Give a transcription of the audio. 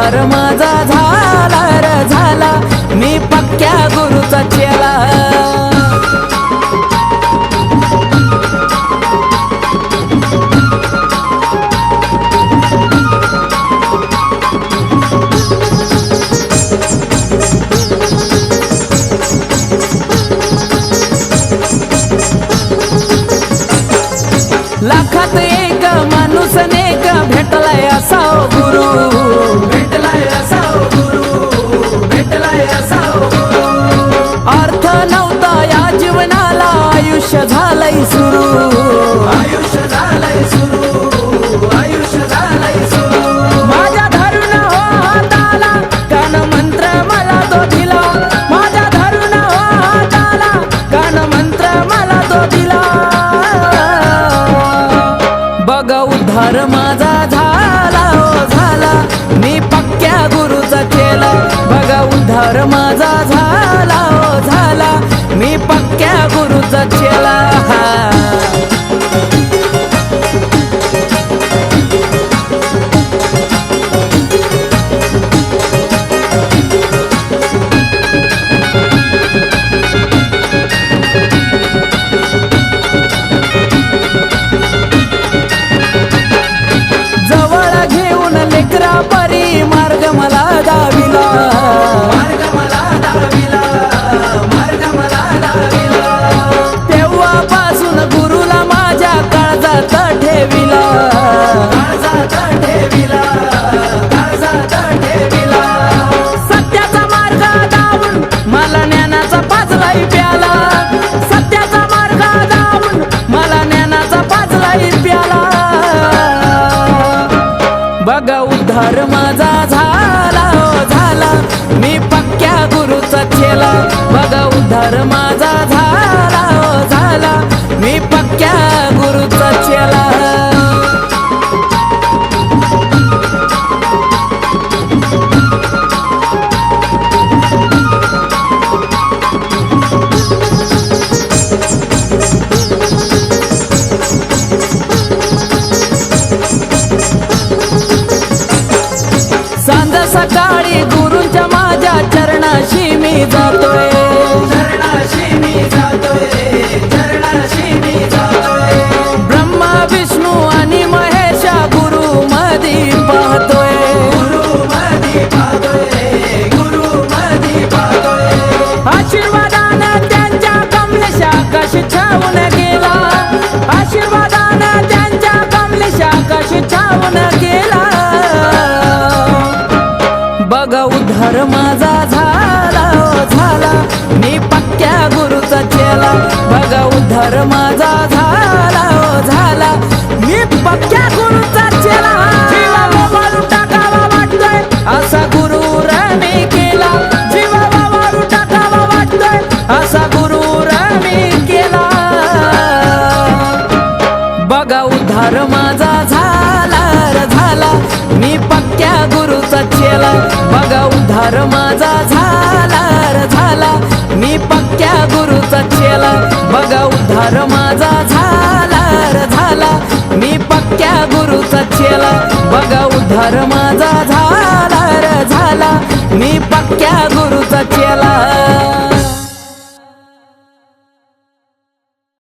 उद्धार माझा झाला र झाला, मी पक्क्या गुरुचा चेला. लाखात एक माणूस नेक भेटलाय असा गुरु, भेटलाय असा गुरु, भेटलाय असा गुरु. अर्थ नव्हता या जीवनाला, आयुष्य झालंय सुरू, आयुष्य झालंय सुरू, आयुष्य झालंय सुरू. माझ्या धरून हो हाताला कान मंत्र मला तो दिला, माझ्या धरून हो हाताला कान मंत्र मला तो दिला. बघा उद्धार माझा झाला हो झाला, मी पक्क्या गुरुचा चेला. बघा उद्धार माझा झाला हो झाला, मी पक्क्या गुरुचा चेला. लेकरा परी मार्ग मला दाविला, मार्ग मला दाविला, मार्ग मला दाविला. तेव्हापासून गुरुला माझ्या काळजात ठेविला, काळजात ठेविला, काळजात ठेविला. सत्याचा मार्ग दावून मला ज्ञानाचा पाजलाही प्याला, सत्याचा मार्ग दावून मला ज्ञानाचा पाजलाही प्याला. बघा उद्धार माझा झाला हो झाला, मी पक्क्या गुरुचा चेला. बघा उद्धार माझा झाला हो झाला, मी पक्क्या गुरुचा चेला. सकाळी गुरूंच्या माझ्या चरणाशी मी जातोय, चरणाशी मी जातोय, चरणाशी मी जातोय. ब्रह्मा विष्णू आणि महेश गुरु मधी पाहतोय, गुरु मधी पाहतोय, गुरु मधी पाहतोय. आशीर्वादानं त्यांच्या कमलेशा कशी छावून गेला, आशीर्वादानं त्यांच्या कमलेशा कशी छावून गेला. बघा उद्धार माझा झाला हो झाला, मी पक्क्या गुरुचा चेला. बघा उद्धार माझा झाला हो झाला, मी पक्क्या गुरुचा चेला. जीवा मारून टाकावा वाटतोय असा गुरु मी केला, जीवा मारून टाकावा वाटतोय असा गुरु मी केला. बघा उद्धार माझा झाला र झाला, मी पक्क्या गुरुचा चेला. बघा उद्धार माझा झाला र झाला, मी पक्क्या गुरुचा चेला. बघा उद्धार माझा झाला र झाला, मी पक्क्या गुरुचा चेला. बघा उद्धार माझा झाला र झाला, मी पक्क्या गुरुचा चेला.